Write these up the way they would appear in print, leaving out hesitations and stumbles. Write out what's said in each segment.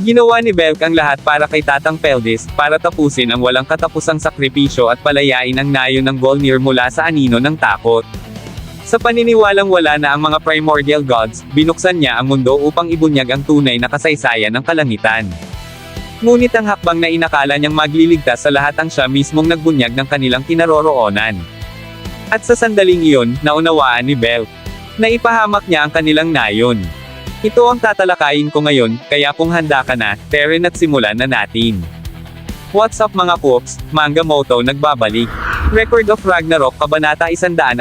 Ginawa ni Belk ang lahat para kay Tatang Peldis, para tapusin ang walang katapusang sakripisyo at palayain ang nayon ng Golnir mula sa anino ng takot. Sa paniniwalang wala na ang mga primordial gods, binuksan niya ang mundo upang ibunyag ang tunay na kasaysayan ng kalangitan. Ngunit ang hakbang na inakala niyang magliligtas sa lahat ang siya mismong nagbunyag ng kanilang kinaroroonan. At sa sandaling iyon, naunawaan ni Belk na ipahamak niya ang kanilang nayon. Ito ang tatalakayin ko ngayon, kaya kung handa ka na, Teren, at simulan na natin. What's up mga Koops, Manga Moto nagbabalik. Record of Ragnarok Kabanata 113.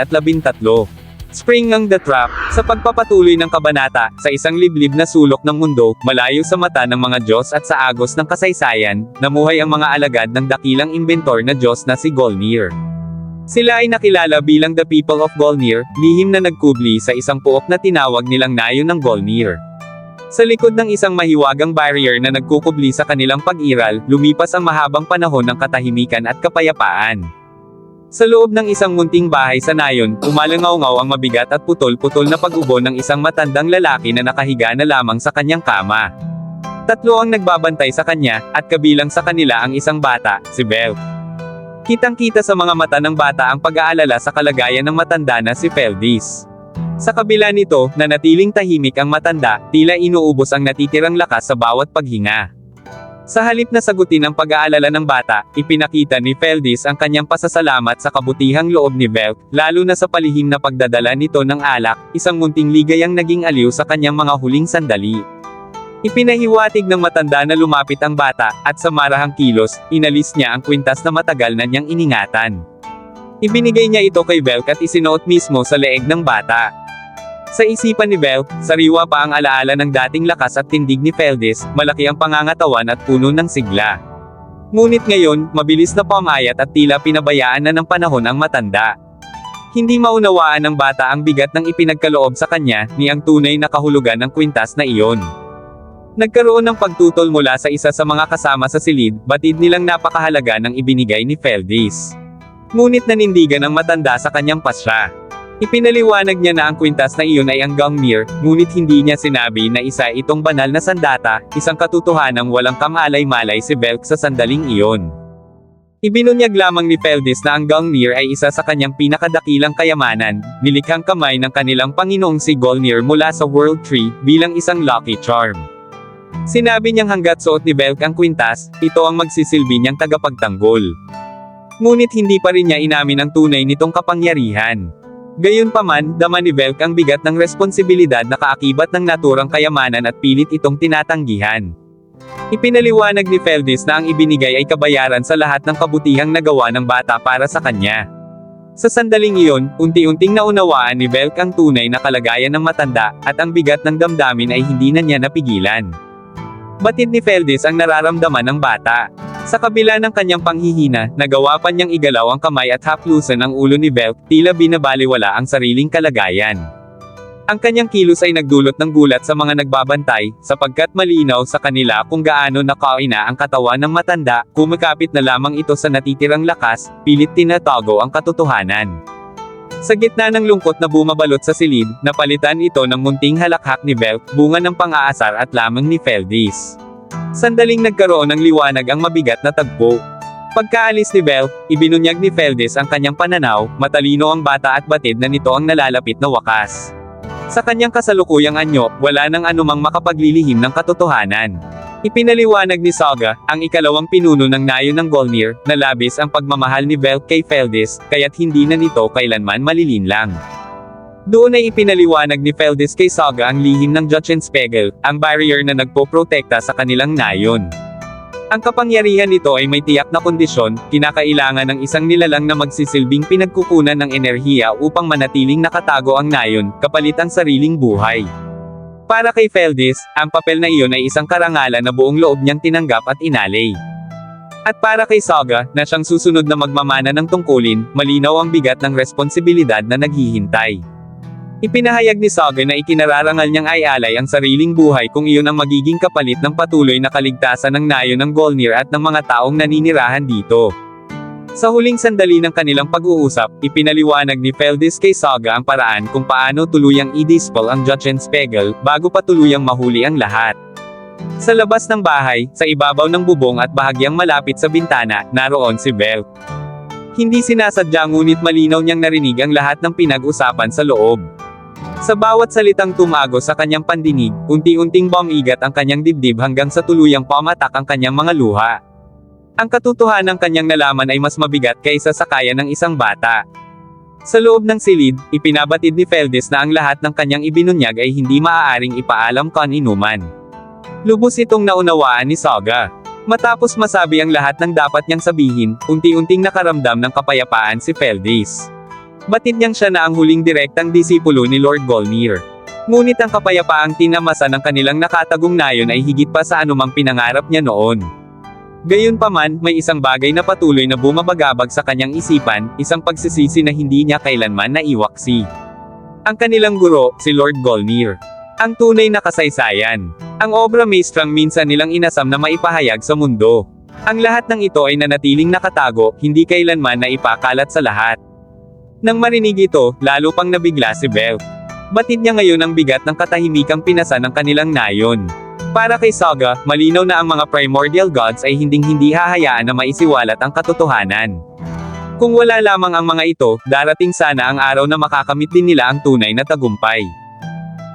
Spring ng The Trap, sa pagpapatuloy ng kabanata, sa isang liblib na sulok ng mundo, malayo sa mata ng mga Diyos at sa agos ng kasaysayan, namuhay ang mga alagad ng dakilang inventor na Diyos na si Golnir. Sila ay nakilala bilang the people of Golnir, lihim na nagkubli sa isang puok na tinawag nilang nayon ng Golnir. Sa likod ng isang mahiwagang barrier na nagkukubli sa kanilang pag-iral, lumipas ang mahabang panahon ng katahimikan at kapayapaan. Sa loob ng isang munting bahay sa nayon, umalangaw-ngaw ang mabigat at putol-putol na pag-ubo ng isang matandang lalaki na nakahiga na lamang sa kanyang kama. Tatlo ang nagbabantay sa kanya, at kabilang sa kanila ang isang bata, si Belk. Kitang-kita sa mga mata ng bata ang pag-aalala sa kalagayan ng matanda na si Peldis. Sa kabila nito, nanatiling tahimik ang matanda, tila inuubos ang natitirang lakas sa bawat paghinga. Sa halip na sagutin ang pag-aalala ng bata, ipinakita ni Peldis ang kanyang pasasalamat sa kabutihang loob ni Belk, lalo na sa palihim na pagdadala nito ng alak, isang munting ligayang naging aliw sa kanyang mga huling sandali. Ipinahiwatig ng matanda na lumapit ang bata, at sa marahang kilos, inalis niya ang kwintas na matagal na niyang iningatan. Ibinigay niya ito kay Belk at isinuot mismo sa leeg ng bata. Sa isipan ni Belk, sariwa pa ang alaala ng dating lakas at tindig ni Peldis, malaki ang pangangatawan at puno ng sigla. Ngunit ngayon, mabilis na pumayat at tila pinabayaan na ng panahon ang matanda. Hindi maunawaan ng bata ang bigat ng ipinagkaloob sa kanya, ni ang tunay na kahulugan ng kwintas na iyon. Nagkaroon ng pagtutol mula sa isa sa mga kasama sa silid, batid nilang napakahalaga ng ibinigay ni Peldis. Ngunit nanindigan ang matanda sa kanyang pasya. Ipinaliwanag niya na ang kwintas na iyon ay ang Gungnir, ngunit hindi niya sinabi na isa itong banal na sandata, isang katotohanang walang kamalay-malay si Belk sa sandaling iyon. Ibinunyag lamang ni Peldis na ang Gungnir ay isa sa kanyang pinakadakilang kayamanan, nilikhang kamay ng kanilang Panginoong si Golnir mula sa World Tree, bilang isang lucky charm. Sinabi niyang hanggat suot ni Belk ang kwintas, ito ang magsisilbi niyang tagapagtanggol. Ngunit hindi pa rin niya inamin ang tunay nitong kapangyarihan. Gayunpaman, dama ni Belk ang bigat ng responsibilidad na kaakibat ng naturang kayamanan at pilit itong tinatanggihan. Ipinaliwanag ni Peldis na ang ibinigay ay kabayaran sa lahat ng kabutihang nagawa ng bata para sa kanya. Sa sandaling iyon, unti-unting naunawaan ni Belk ang tunay na kalagayan ng matanda, at ang bigat ng damdamin ay hindi na niya napigilan. Batid ni Peldis ang nararamdaman ng bata. Sa kabila ng kanyang panghihina, nagawa pa niyang igalaw ang kamay at haplusan ang ulo ni Belk, tila binabaliwala ang sariling kalagayan. Ang kanyang kilos ay nagdulot ng gulat sa mga nagbabantay, sapagkat malinaw sa kanila kung gaano nakaina ang katawan ng matanda, kumikapit na lamang ito sa natitirang lakas, pilit tinatago ang katotohanan. Sa gitna ng lungkot na bumabalot sa silid, napalitan ito ng munting halakhak ni Belk, bunga ng pang-aasar at lamang ni Peldis. Sandaling nagkaroon ng liwanag ang mabigat na tagpo. Pagkaalis ni Belk, ibinunyag ni Peldis ang kanyang pananaw, matalino ang bata at batid na nito ang nalalapit na wakas. Sa kanyang kasalukuyang anyo, wala nang anumang makapaglilihim ng katotohanan. Ipinaliwanag ni Saga, ang ikalawang pinuno ng nayon ng Golnir, na labis ang pagmamahal ni Belk kay Peldis, kaya't hindi na nito kailanman malilinlang. Doon ay ipinaliwanag ni Peldis kay Saga ang lihim ng Jotunspegel, ang barrier na nagpoprotekta sa kanilang nayon. Ang kapangyarihan nito ay may tiyak na kondisyon, kinakailangan ng isang nilalang na magsisilbing pinagkukunan ng enerhiya upang manatiling nakatago ang nayon, kapalit ang sariling buhay. Para kay Peldis, ang papel na iyon ay isang karangalan na buong loob niyang tinanggap at inalay. At para kay Saga, na siyang susunod na magmamana ng tungkulin, malinaw ang bigat ng responsibilidad na naghihintay. Ipinahayag ni Saga na ikinararangal niyang ay alay ang sariling buhay kung iyon ang magiging kapalit ng patuloy na kaligtasan ng nayon ng Golnir at ng mga taong naninirahan dito. Sa huling sandali ng kanilang pag-uusap, ipinaliwanag ni Peldis kay Saga ang paraan kung paano tuluyang i-dispel ang Jotunspegel, bago pa tuluyang mahuli ang lahat. Sa labas ng bahay, sa ibabaw ng bubong at bahagyang malapit sa bintana, naroon si Belle. Hindi sinasadya ngunit malinaw niyang narinig ang lahat ng pinag-usapan sa loob. Sa bawat salitang tumago sa kanyang pandinig, unti-unting bumigat ang kanyang dibdib hanggang sa tuluyang pamatak ang kanyang mga luha. Ang katotohanan ng kanyang nalaman ay mas mabigat kaysa sa kaya ng isang bata. Sa loob ng silid, ipinabatid ni Feldes na ang lahat ng kanyang ibinunyag ay hindi maaaring ipaalam kan-inuman. Lubos itong naunawaan ni Saga. Matapos masabi ang lahat ng dapat niyang sabihin, unti-unting nakaramdam ng kapayapaan si Feldes. Batid niyang siya na ang huling direktang disipulo ni Lord Golnir. Ngunit ang kapayapaang tinamasa ng kanilang nakatagong nayon ay higit pa sa anumang pinangarap niya noon. Gayunpaman, may isang bagay na patuloy na bumabagabag sa kanyang isipan, isang pagsisisi na hindi niya kailanman naiwaksi. Ang kanilang guro, si Lord Golnir. Ang tunay na kasaysayan. Ang obra maestrang minsan nilang inasam na maipahayag sa mundo. Ang lahat ng ito ay nanatiling nakatago, hindi kailanman na ipakalat sa lahat. Nang marinig ito, lalo pang nabigla si Belle. Batid niya ngayon ang bigat ng katahimikang pinasa ng kanilang nayon. Para kay Saga, malinaw na ang mga primordial gods ay hinding-hindi hahayaan na maisiwalat ang katotohanan. Kung wala lamang ang mga ito, darating sana ang araw na makakamit din nila ang tunay na tagumpay.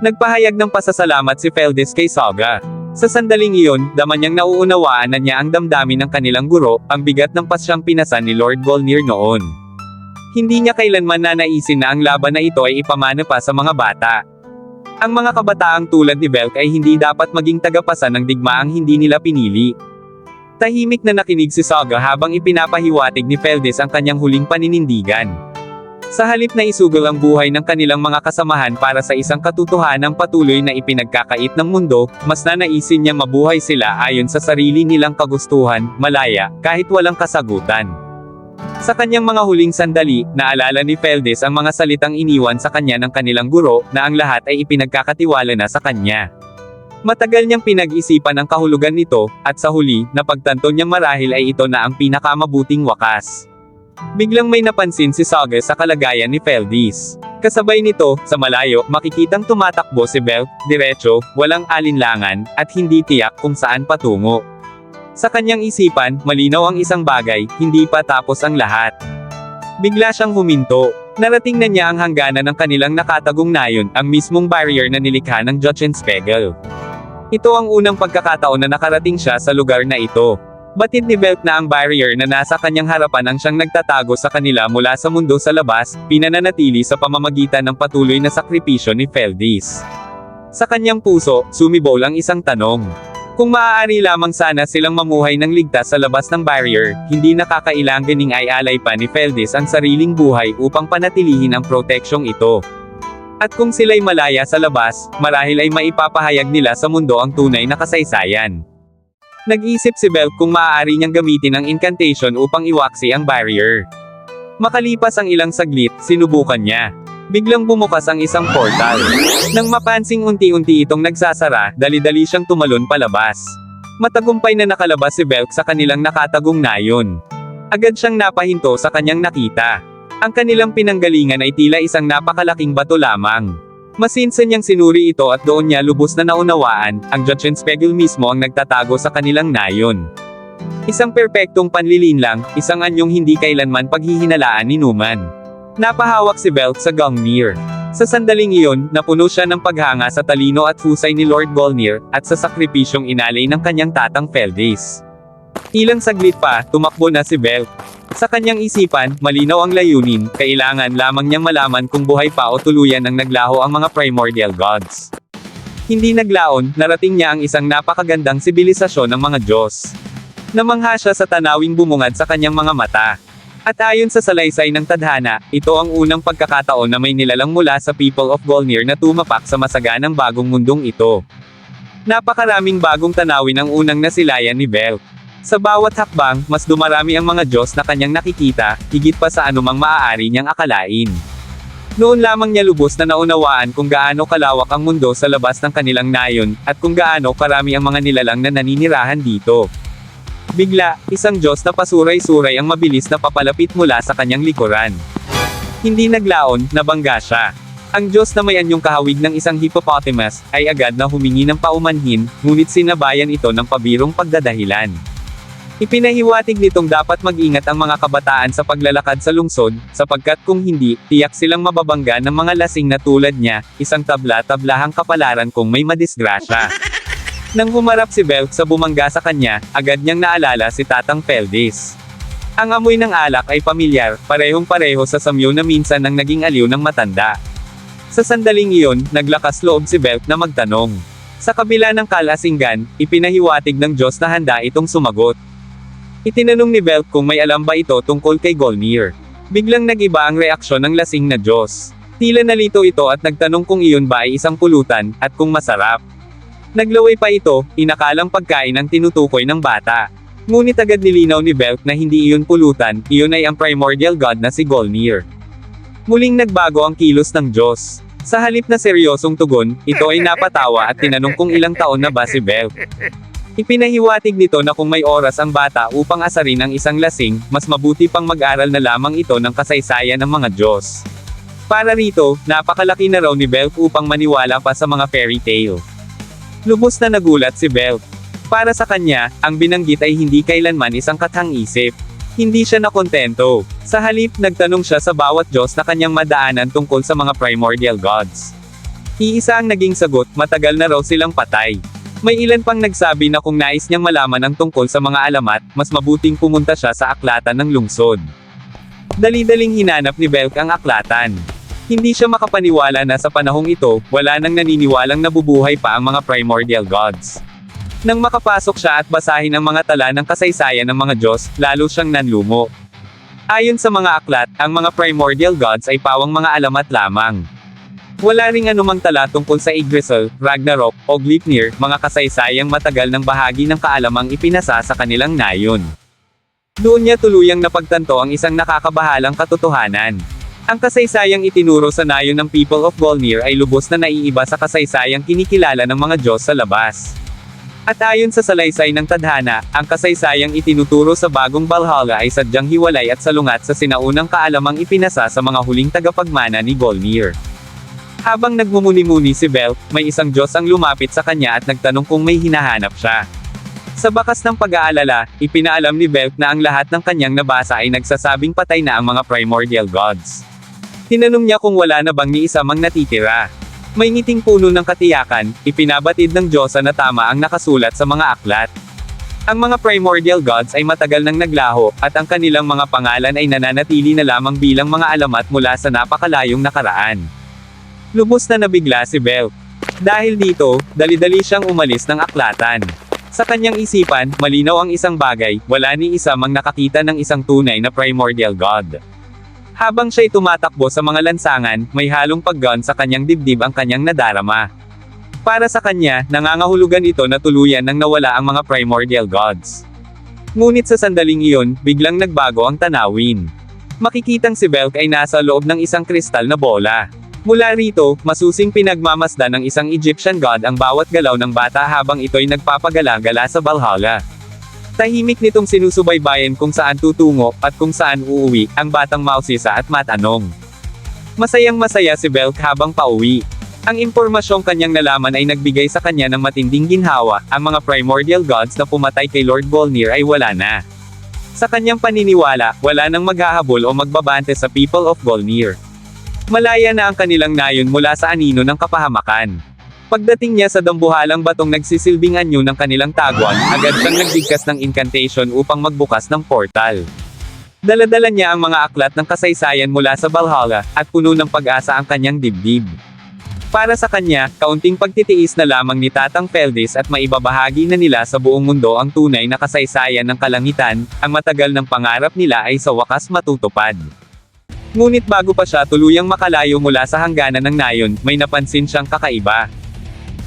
Nagpahayag ng pasasalamat si Feldes kay Saga. Sa sandaling iyon, dama niyang nauunawaan na niya ang damdamin ng kanilang guro, ang bigat ng pasyang pinasan ni Lord Golnir noon. Hindi niya kailanman nanaisin na ang laban na ito ay ipamana pa sa mga bata. Ang mga kabataang tulad ni Belle ay hindi dapat maging tagapasan ng digmaang hindi nila pinili. Tahimik na nakinig si Saga habang ipinapahiwatig ni Feldes ang kanyang huling paninindigan. Sa halip na isugol ang buhay ng kanilang mga kasamahan para sa isang katotohanang patuloy na ipinagkakait ng mundo, mas nanaisin niya mabuhay sila ayon sa sarili nilang kagustuhan, malaya, kahit walang kasagutan. Sa kanyang mga huling sandali, naalala ni Feldes ang mga salitang iniwan sa kanya ng kanilang guro, na ang lahat ay ipinagkakatiwala na sa kanya. Matagal niyang pinag-isipan ang kahulugan nito, at sa huli, napagtanto niyang marahil ay ito na ang pinakamabuting wakas. Biglang may napansin si Saga sa kalagayan ni Feldes. Kasabay nito, sa malayo, makikitang tumatakbo si Belle, diretso, walang alinlangan, at hindi tiyak kung saan patungo. Sa kanyang isipan, malinaw ang isang bagay, hindi pa tapos ang lahat. Bigla siyang huminto. Narating na niya ang hangganan ng kanilang nakatagong nayon, ang mismong barrier na nilikha ng Jotunspegel. Ito ang unang pagkakataon na nakarating siya sa lugar na ito. Batid ni Belle na ang barrier na nasa kanyang harapan ang siyang nagtatago sa kanila mula sa mundo sa labas, pinananatili sa pamamagitan ng patuloy na sakripisyo ni Feldes. Sa kanyang puso, sumibol ang isang tanong. Kung maaari lamang sana silang mamuhay ng ligtas sa labas ng barrier, hindi nakakailanganing ay alay pa ni Feldes ang sariling buhay upang panatilihin ang proteksyong ito. At kung sila'y malaya sa labas, marahil ay maipapahayag nila sa mundo ang tunay na kasaysayan. Nag-isip si Belle kung maaari niyang gamitin ang incantation upang iwaksi ang barrier. Makalipas ang ilang saglit, sinubukan niya. Biglang bumukas ang isang portal. Nang mapansing unti-unti itong nagsasara, dali-dali siyang tumalon palabas. Matagumpay na nakalabas si Belle sa kanilang nakatagong nayon. Agad siyang napahinto sa kanyang nakita. Ang kanilang pinanggalingan ay tila isang napakalaking bato lamang. Masinsan niyang sinuri ito at doon niya lubos na naunawaan, ang Jotunspegel mismo ang nagtatago sa kanilang nayon. Isang perpektong panlilinlang, isang anyong hindi kailanman paghihinalaan ni Numan. Napahawak si Belle sa Gungnir. Sa sandaling iyon, napuno siya ng paghanga sa talino at husay ni Lord Golnir, at sa sakripisyong inalay ng kanyang tatang Feldes. Ilang saglit pa, tumakbo na si Belle. Sa kanyang isipan, malinaw ang layunin, kailangan lamang niyang malaman kung buhay pa o tuluyan ang naglaho ang mga primordial gods. Hindi naglaon, narating niya ang isang napakagandang sibilisasyon ng mga Diyos. Namangha siya sa tanawing bumungad sa kanyang mga mata. At ayon sa salaysay ng tadhana, ito ang unang pagkakataon na may nilalang mula sa people of Golnir na tumapak sa masaganang bagong mundong ito. Napakaraming bagong tanawin ang unang nasilayan ni Belle. Sa bawat hakbang, mas dumarami ang mga Diyos na kanyang nakikita, higit pa sa anumang maaari niyang akalain. Noon lamang niya lubos na naunawaan kung gaano kalawak ang mundo sa labas ng kanilang nayon, at kung gaano karami ang mga nilalang na naninirahan dito. Bigla, isang Diyos na pasuray-suray ang mabilis na papalapit mula sa kanyang likuran. Hindi naglaon, nabangga siya. Ang Diyos na may anyong kahawig ng isang hippopotamus, ay agad na humingi ng paumanhin, ngunit sinabayan ito ng pabirong pagdadahilan. Ipinahiwatig nitong dapat mag-ingat ang mga kabataan sa paglalakad sa lungsod, sapagkat kung hindi, tiyak silang mababangga ng mga lasing na tulad niya, isang tabla-tablahang kapalaran kung may madisgrasya. Nang humarap si Belk sa bumangga sa kanya, agad niyang naalala si Tatang Peldis. Ang amoy ng alak ay pamilyar, parehong-pareho sa samyo na minsan nang naging aliw ng matanda. Sa sandaling iyon, naglakas loob si Belk na magtanong. Sa kabila ng kalasinggan, ipinahiwatig ng Diyos na handa itong sumagot. Itinanong ni Belk kung may alam ba ito tungkol kay Golnir. Biglang nag-iba ang reaksyon ng lasing na Diyos. Tila nalito ito at nagtanong kung iyon ba ay isang pulutan, at kung masarap. Naglaway pa ito, inakalang pagkain ang tinutukoy ng bata. Ngunit agad nilinaw ni Belk na hindi iyon pulutan, iyon ay ang primordial god na si Golnir. Muling nagbago ang kilos ng Diyos. Sa halip na seryosong tugon, ito ay napatawa at tinanong kung ilang taon na ba si Belk. Ipinahiwatig nito na kung may oras ang bata upang asarin ang isang lasing, mas mabuti pang mag-aral na lamang ito ng kasaysayan ng mga Diyos. Para rito, napakalaki na raw ni Belk upang maniwala pa sa mga fairy tale. Lubos na nagulat si Belk. Para sa kanya, ang binanggit ay hindi kailanman isang kathang-isip. Hindi siya nakontento. Sa halip, nagtanong siya sa bawat Diyos na kanyang madaanan tungkol sa mga primordial gods. Iisa ang naging sagot, matagal na raw silang patay. May ilan pang nagsabi na kung nais niyang malaman ang tungkol sa mga alamat, mas mabuting pumunta siya sa aklatan ng lungsod. Dali-daling hinanap ni Belk ang aklatan. Hindi siya makapaniwala na sa panahong ito, wala nang naniniwalang nabubuhay pa ang mga primordial gods. Nang makapasok siya at basahin ang mga tala ng kasaysayan ng mga Diyos, lalo siyang nanlumo. Ayon sa mga aklat, ang mga primordial gods ay pawang mga alamat lamang. Wala ring anumang tala tungkol sa Yggdrasil, Ragnarok, o Gleipnir, mga kasaysayang matagal ng bahagi ng kaalamang ipinasa sa kanilang nayon. Doon niya tuluyang napagtanto ang isang nakakabahalang katotohanan. Ang kasaysayang itinuro sa nayon ng people of Golnir ay lubos na naiiba sa kasaysayang kinikilala ng mga Diyos sa labas. At ayon sa salaysay ng tadhana, ang kasaysayang itinuturo sa bagong Valhalla ay sadyang hiwalay at salungat sa sinaunang kaalamang ipinasa sa mga huling tagapagmana ni Golnir. Habang nagmumuni-muni si Belk, may isang Diyos ang lumapit sa kanya at nagtanong kung may hinahanap siya. Sa bakas ng pag-aalala, ipinaalam ni Belk na ang lahat ng kanyang nabasa ay nagsasabing patay na ang mga primordial gods. Tinanong niya kung wala na bang ni isa mang natitira. May ngiting puno ng katiyakan, ipinabatid ng Diyosa na tama ang nakasulat sa mga aklat. Ang mga primordial gods ay matagal nang naglaho, at ang kanilang mga pangalan ay nananatili na lamang bilang mga alamat mula sa napakalayong nakaraan. Lubos na nabigla si Belk. Dahil dito, dali-dali siyang umalis ng aklatan. Sa kanyang isipan, malinaw ang isang bagay, wala ni isa mang nakakita ng isang tunay na primordial god. Habang siya'y tumatakbo sa mga lansangan, may halong paggan sa kanyang dibdib ang kanyang nadarama. Para sa kanya, nangangahulugan ito na tuluyan nang nawala ang mga primordial gods. Ngunit sa sandaling iyon, biglang nagbago ang tanawin. Makikitang si Belk ay nasa loob ng isang kristal na bola. Mula rito, masusing pinagmamasdan ng isang Egyptian god ang bawat galaw ng bata habang ito'y nagpapagala-gala sa Valhalla. Tahimik nitong sinusubaybayan kung saan tutungo, at kung saan uuwi, ang batang mausisa at matanong. Masayang-masaya si Belk habang pauwi. Ang impormasyong kanyang nalaman ay nagbigay sa kanya ng matinding ginhawa, ang mga primordial gods na pumatay kay Lord Golnir ay wala na. Sa kanyang paniniwala, wala nang maghahabol o magbabante sa people of Golnir. Malaya na ang kanilang nayon mula sa anino ng kapahamakan. Pagdating niya sa dambuhalang batong nagsisilbing anyo ng kanilang tagwan, agad siyang nagbigkas ng incantation upang magbukas ng portal. Dala-dala niya ang mga aklat ng kasaysayan mula sa Valhalla, at puno ng pag-asa ang kanyang dibdib. Para sa kanya, kaunting pagtitiis na lamang ni Tatang Peldis at maibabahagi na nila sa buong mundo ang tunay na kasaysayan ng kalangitan, ang matagal ng pangarap nila ay sa wakas matutupad. Ngunit bago pa siya tuluyang makalayo mula sa hangganan ng nayon, may napansin siyang kakaiba.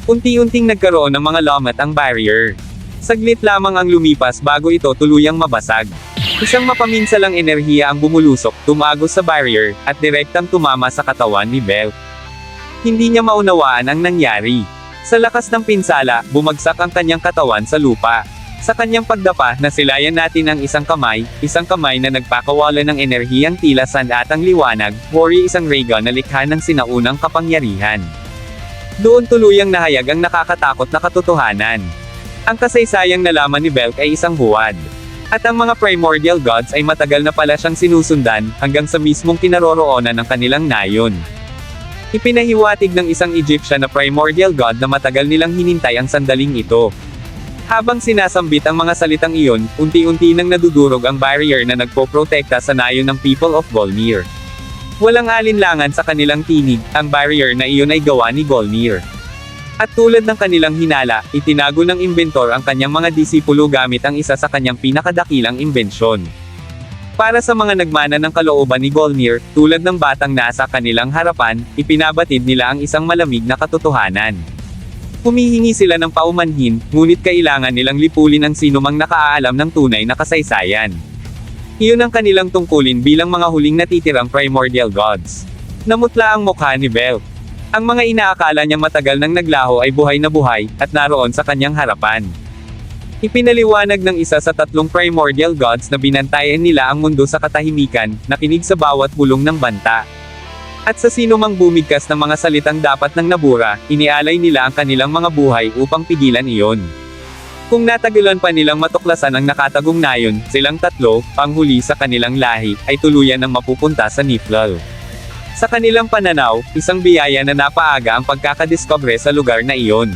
Unti-unting nagkaroon ng mga lomet ang barrier. Saglit lamang ang lumipas bago ito tuluyang mabasag. Isang mapaminsalang enerhiya ang bumulusok, tumagos sa barrier, at direktang tumama sa katawan ni Belk. Hindi niya maunawaan ang nangyari. Sa lakas ng pinsala, bumagsak ang kanyang katawan sa lupa. Sa kanyang pagdapa, nasilayan natin ang isang kamay na nagpakawala ng enerhiyang tila sandatang liwanag, Worry isang ray gun na likha ng sinaunang kapangyarihan. Doon tuluyang nahayag ang nakakatakot na katotohanan. Ang kasaysayang nalaman ni Belk ay isang huwad. At ang mga primordial gods ay matagal na pala siyang sinusundan, hanggang sa mismong kinaroroonan ng kanilang nayon. Ipinahiwatig ng isang Egyptian na primordial god na matagal nilang hinintay ang sandaling ito. Habang sinasambit ang mga salitang iyon, unti-unti nang nadudurog ang barrier na nagpoprotekta sa nayon ng people of Golnir. Walang alinlangan sa kanilang tinig, ang barrier na iyon ay gawa ni Golnir. At tulad ng kanilang hinala, itinago ng inventor ang kanyang mga disipulo gamit ang isa sa kanyang pinakadakilang imbensyon. Para sa mga nagmana ng kalooban ni Golnir, tulad ng batang nasa kanilang harapan, ipinabatid nila ang isang malamig na katotohanan. Humihingi sila ng paumanhin, ngunit kailangan nilang lipulin ang sinumang nakaalam ng tunay na kasaysayan. Iyon ang kanilang tungkulin bilang mga huling natitirang primordial gods. Namutla ang mukha ni Belk. Ang mga inaakala niyang matagal nang naglaho ay buhay na buhay, at naroon sa kanyang harapan. Ipinaliwanag ng isa sa tatlong primordial gods na binantayan nila ang mundo sa katahimikan, nakinig sa bawat bulong ng banta. At sa sino mang bumigkas ng mga salitang dapat nang nabura, inialay nila ang kanilang mga buhay upang pigilan iyon. Kung natagalan pa nilang matuklasan ang nakatagong nayon, silang tatlo, panghuli sa kanilang lahi, ay tuluyan ng mapupunta sa Niflal. Sa kanilang pananaw, isang biyaya na napaaga ang pagkakadiskobre sa lugar na iyon.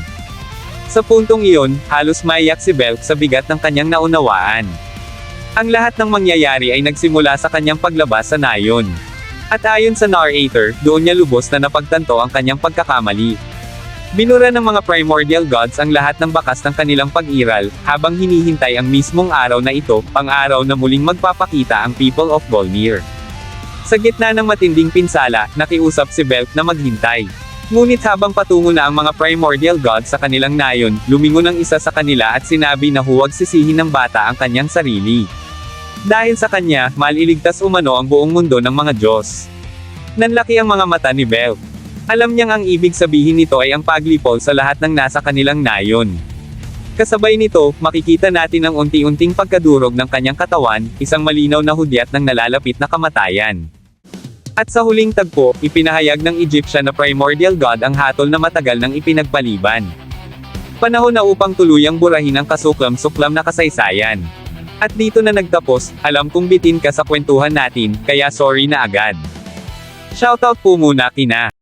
Sa puntong iyon, halos maiyak si Belk sa bigat ng kanyang naunawaan. Ang lahat ng mangyayari ay nagsimula sa kanyang paglabas sa nayon. At ayon sa narrator, doon niya lubos na napagtanto ang kanyang pagkakamali. Binura ng mga primordial gods ang lahat ng bakas ng kanilang pag-iral, habang hinihintay ang mismong araw na ito, ang araw na muling magpapakita ang people of Golnir. Sa gitna ng matinding pinsala, nakiusap si Belk na maghintay. Ngunit habang patungo na ang mga primordial gods sa kanilang nayon, lumingon ang isa sa kanila at sinabi na huwag sisihin ng bata ang kanyang sarili. Dahil sa kanya, maliligtas umano ang buong mundo ng mga Diyos. Nanlaki ang mga mata ni Belk. Alam niyang ang ibig sabihin nito ay ang paglipol sa lahat ng nasa kanilang nayon. Kasabay nito, makikita natin ang unti-unting pagkadurog ng kanyang katawan, isang malinaw na hudyat ng nalalapit na kamatayan. At sa huling tagpo, ipinahayag ng Egyptian na primordial god ang hatol na matagal nang ipinagpaliban. Panahon na upang tuluyang burahin ang kasuklam-suklam na kasaysayan. At dito na nagtapos, alam kong bitin ka sa kwentuhan natin, kaya sorry na agad. Shoutout po muna kina